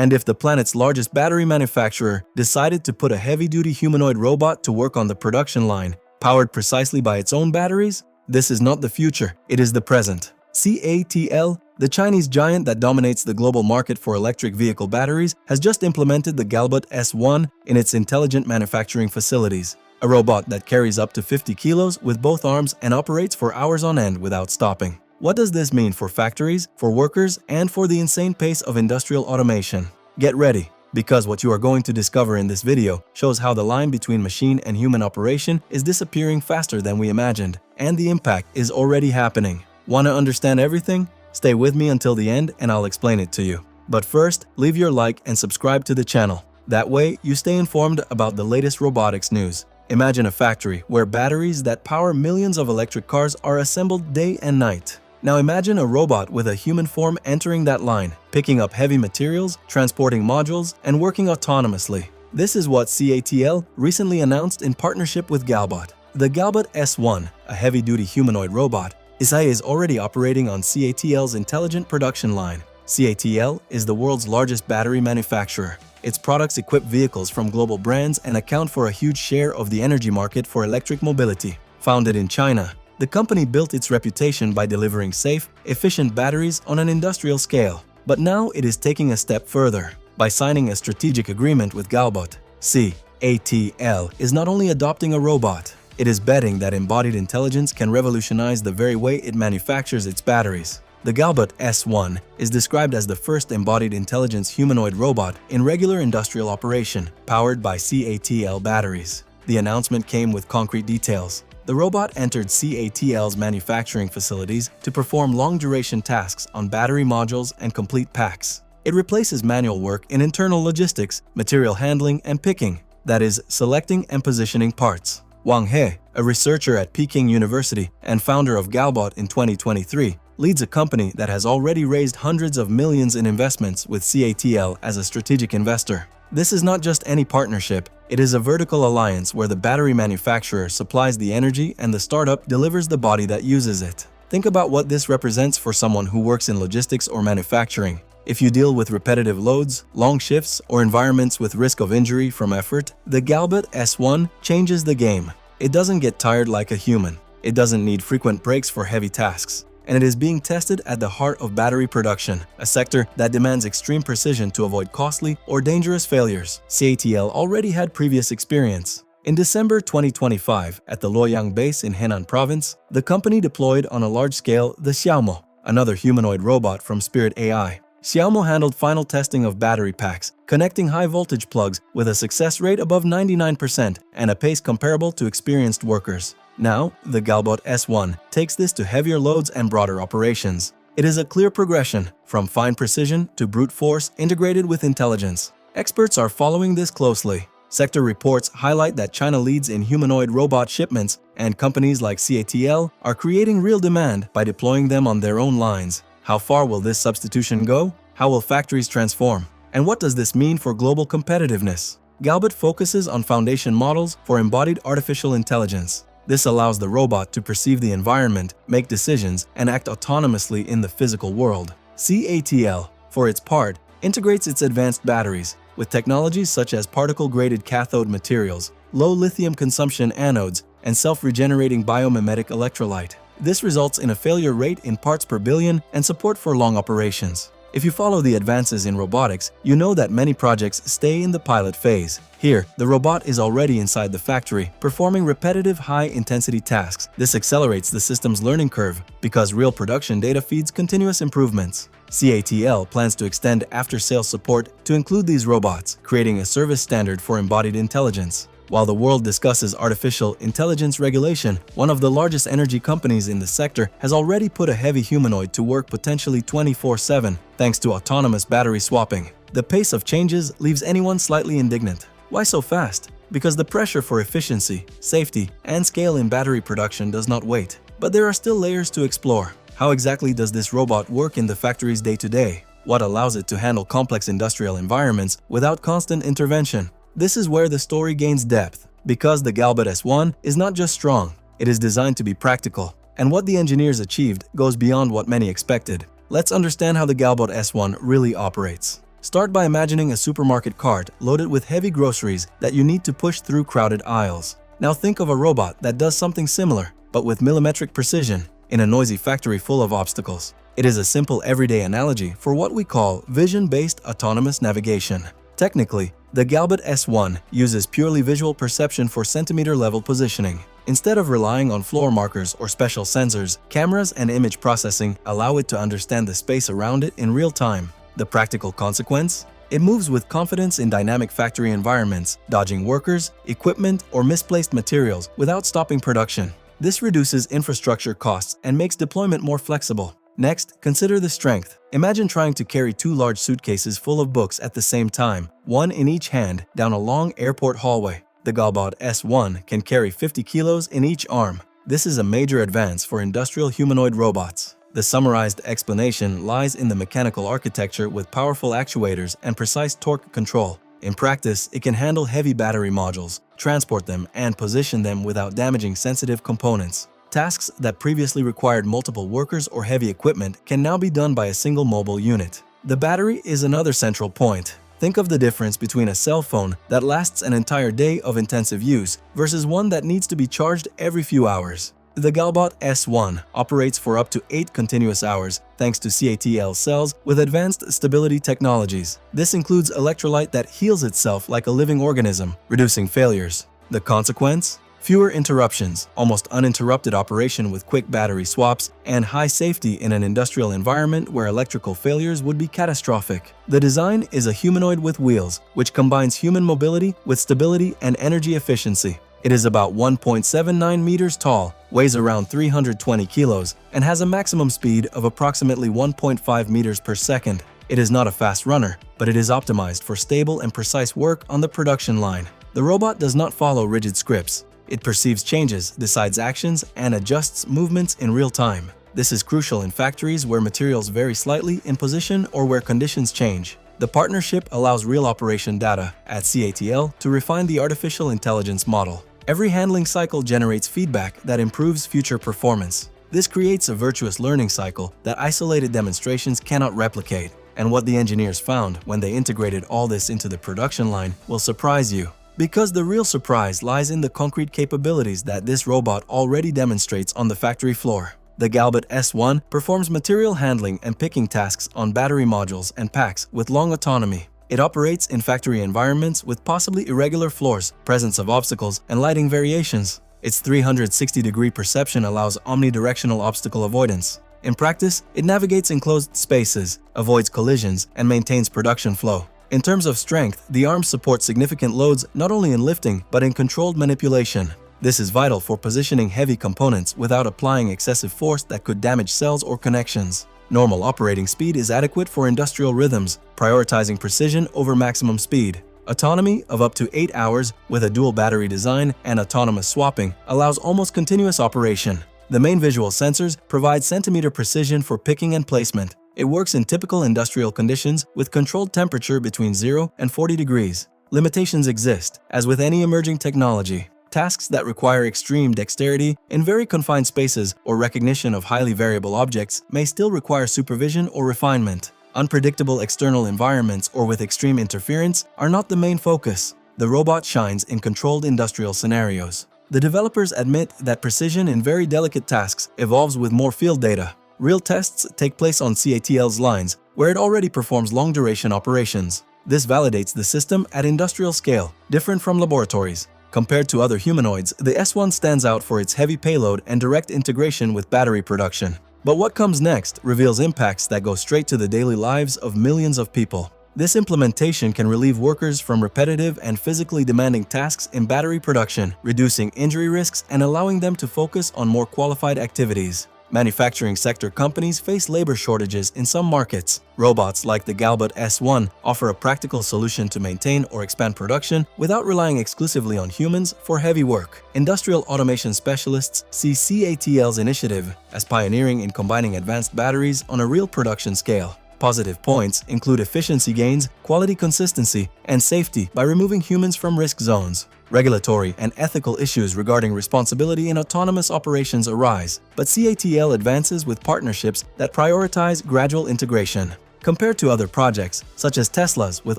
And if the planet's largest battery manufacturer decided to put a heavy-duty humanoid robot to work on the production line, powered precisely by its own batteries, this is not the future, it is the present. CATL, the Chinese giant that dominates the global market for electric vehicle batteries, has just implemented the Galbot S1 in its intelligent manufacturing facilities. A robot that carries up to 50 kilos with both arms and operates for hours on end without stopping. What does this mean for factories, for workers, and for the insane pace of industrial automation? Get ready, because what you are going to discover in this video shows how the line between machine and human operation is disappearing faster than we imagined, and the impact is already happening. Want to understand everything? Stay with me until the end and I'll explain it to you. But first, leave your like and subscribe to the channel. That way, you stay informed about the latest robotics news. Imagine a factory where batteries that power millions of electric cars are assembled day and night. Now imagine a robot with a human form entering that line, picking up heavy materials, transporting modules, and working autonomously. This is what CATL recently announced in partnership with Galbot. The Galbot S1, a heavy-duty humanoid robot, is already operating on CATL's intelligent production line. CATL is the world's largest battery manufacturer. Its products equip vehicles from global brands and account for a huge share of the energy market for electric mobility. Founded in China, the company built its reputation by delivering safe, efficient batteries on an industrial scale. But now it is taking a step further. By signing a strategic agreement with Galbot, CATL is not only adopting a robot, it is betting that embodied intelligence can revolutionize the very way it manufactures its batteries. The Galbot S1 is described as the first embodied intelligence humanoid robot in regular industrial operation, powered by CATL batteries. The announcement came with concrete details. The robot entered CATL's manufacturing facilities to perform long-duration tasks on battery modules and complete packs. It replaces manual work in internal logistics, material handling, and picking, that is, selecting and positioning parts. Wang He, a researcher at Peking University and founder of Galbot in 2023, leads a company that has already raised hundreds of millions in investments with CATL as a strategic investor. This is not just any partnership, it is a vertical alliance where the battery manufacturer supplies the energy and the startup delivers the body that uses it. Think about what this represents for someone who works in logistics or manufacturing. If you deal with repetitive loads, long shifts, or environments with risk of injury from effort, the Galbot S1 changes the game. It doesn't get tired like a human. It doesn't need frequent breaks for heavy tasks. And it is being tested at the heart of battery production, a sector that demands extreme precision to avoid costly or dangerous failures. CATL already had previous experience. In December 2025, at the Luoyang base in Henan province, the company deployed on a large scale the Xiaomo, another humanoid robot from Spirit AI. Xiaomo handled final testing of battery packs, connecting high-voltage plugs with a success rate above 99% and a pace comparable to experienced workers. Now, the Galbot S1 takes this to heavier loads and broader operations. It is a clear progression, from fine precision to brute force integrated with intelligence. Experts are following this closely. Sector reports highlight that China leads in humanoid robot shipments, and companies like CATL are creating real demand by deploying them on their own lines. How far will this substitution go? How will factories transform? And what does this mean for global competitiveness? Galbot focuses on foundation models for embodied artificial intelligence. This allows the robot to perceive the environment, make decisions, and act autonomously in the physical world. CATL, for its part, integrates its advanced batteries with technologies such as particle-graded cathode materials, low lithium consumption anodes, and self-regenerating biomimetic electrolyte. This results in a failure rate in parts per billion and support for long operations. If you follow the advances in robotics, you know that many projects stay in the pilot phase. Here, the robot is already inside the factory, performing repetitive high-intensity tasks. This accelerates the system's learning curve because real production data feeds continuous improvements. CATL plans to extend after-sales support to include these robots, creating a service standard for embodied intelligence. While the world discusses artificial intelligence regulation, one of the largest energy companies in the sector has already put a heavy humanoid to work potentially 24/7 thanks to autonomous battery swapping. The pace of changes leaves anyone slightly indignant. Why so fast? Because the pressure for efficiency, safety, and scale in battery production does not wait. But there are still layers to explore. How exactly does this robot work in the factory's day-to-day? What allows it to handle complex industrial environments without constant intervention? This is where the story gains depth, because the Galbot S1 is not just strong, it is designed to be practical, and what the engineers achieved goes beyond what many expected. Let's understand how the Galbot S1 really operates. Start by imagining a supermarket cart loaded with heavy groceries that you need to push through crowded aisles. Now think of a robot that does something similar, but with millimetric precision, in a noisy factory full of obstacles. It is a simple everyday analogy for what we call vision-based autonomous navigation. Technically, the Galbot S1 uses purely visual perception for centimeter-level positioning. Instead of relying on floor markers or special sensors, cameras and image processing allow it to understand the space around it in real time. The practical consequence? It moves with confidence in dynamic factory environments, dodging workers, equipment, or misplaced materials without stopping production. This reduces infrastructure costs and makes deployment more flexible. Next, consider the strength. Imagine trying to carry 2 large suitcases full of books at the same time, one in each hand, down a long airport hallway. The Galbot S1 can carry 50 kilos in each arm. This is a major advance for industrial humanoid robots. The summarized explanation lies in the mechanical architecture with powerful actuators and precise torque control. In practice, it can handle heavy battery modules, transport them, and position them without damaging sensitive components. Tasks that previously required multiple workers or heavy equipment can now be done by a single mobile unit. The battery is another central point. Think of the difference between a cell phone that lasts an entire day of intensive use versus one that needs to be charged every few hours. The Galbot S1 operates for up to 8 continuous hours thanks to CATL cells with advanced stability technologies. This includes electrolyte that heals itself like a living organism, reducing failures. The consequence? Fewer interruptions, almost uninterrupted operation with quick battery swaps, and high safety in an industrial environment where electrical failures would be catastrophic. The design is a humanoid with wheels, which combines human mobility with stability and energy efficiency. It is about 1.79 meters tall, weighs around 320 kilos, and has a maximum speed of approximately 1.5 meters per second. It is not a fast runner, but it is optimized for stable and precise work on the production line. The robot does not follow rigid scripts. It perceives changes, decides actions, and adjusts movements in real time. This is crucial in factories where materials vary slightly in position or where conditions change. The partnership allows real operation data at CATL to refine the artificial intelligence model. Every handling cycle generates feedback that improves future performance. This creates a virtuous learning cycle that isolated demonstrations cannot replicate. And what the engineers found when they integrated all this into the production line will surprise you. Because the real surprise lies in the concrete capabilities that this robot already demonstrates on the factory floor. The Galbot S1 performs material handling and picking tasks on battery modules and packs with long autonomy. It operates in factory environments with possibly irregular floors, presence of obstacles, and lighting variations. Its 360-degree perception allows omnidirectional obstacle avoidance. In practice, it navigates enclosed spaces, avoids collisions, and maintains production flow. In terms of strength, the arms support significant loads not only in lifting but in controlled manipulation. This is vital for positioning heavy components without applying excessive force that could damage cells or connections. Normal operating speed is adequate for industrial rhythms, prioritizing precision over maximum speed. Autonomy of up to 8 hours with a dual battery design and autonomous swapping allows almost continuous operation. The main visual sensors provide centimeter precision for picking and placement. It works in typical industrial conditions with controlled temperature between 0 and 40 degrees. Limitations exist, as with any emerging technology. Tasks that require extreme dexterity in very confined spaces or recognition of highly variable objects may still require supervision or refinement. Unpredictable external environments or with extreme interference are not the main focus. The robot shines in controlled industrial scenarios. The developers admit that precision in very delicate tasks evolves with more field data. Real tests take place on CATL's lines, where it already performs long-duration operations. This validates the system at industrial scale, different from laboratories. Compared to other humanoids, the S1 stands out for its heavy payload and direct integration with battery production. But what comes next reveals impacts that go straight to the daily lives of millions of people. This implementation can relieve workers from repetitive and physically demanding tasks in battery production, reducing injury risks and allowing them to focus on more qualified activities. Manufacturing sector companies face labor shortages in some markets. Robots like the Galbot S1 offer a practical solution to maintain or expand production without relying exclusively on humans for heavy work. Industrial automation specialists see CATL's initiative as pioneering in combining advanced batteries on a real production scale. Positive points include efficiency gains, quality consistency, and safety by removing humans from risk zones. Regulatory and ethical issues regarding responsibility in autonomous operations arise, but CATL advances with partnerships that prioritize gradual integration. Compared to other projects, such as Tesla's with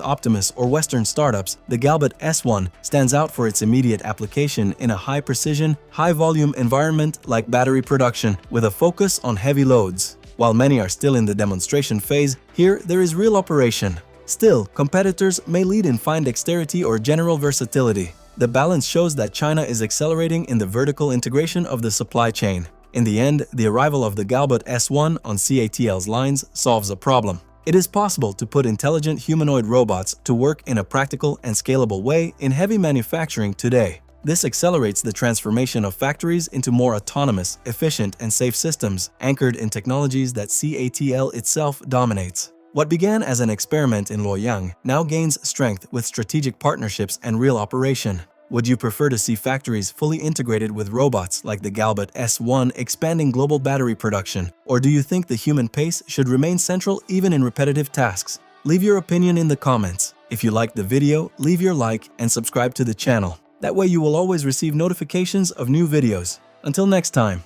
Optimus or Western startups, the Galbot S1 stands out for its immediate application in a high-precision, high-volume environment like battery production, with a focus on heavy loads. While many are still in the demonstration phase, here there is real operation. Still, competitors may lead in fine dexterity or general versatility. The balance shows that China is accelerating in the vertical integration of the supply chain. In the end, the arrival of the Galbot S1 on CATL's lines solves a problem. It is possible to put intelligent humanoid robots to work in a practical and scalable way in heavy manufacturing today. This accelerates the transformation of factories into more autonomous, efficient, and safe systems, anchored in technologies that CATL itself dominates. What began as an experiment in Luoyang now gains strength with strategic partnerships and real operation. Would you prefer to see factories fully integrated with robots like the Galbot S1 expanding global battery production? Or do you think the human pace should remain central even in repetitive tasks? Leave your opinion in the comments. If you liked the video, leave your like and subscribe to the channel. That way you will always receive notifications of new videos. Until next time.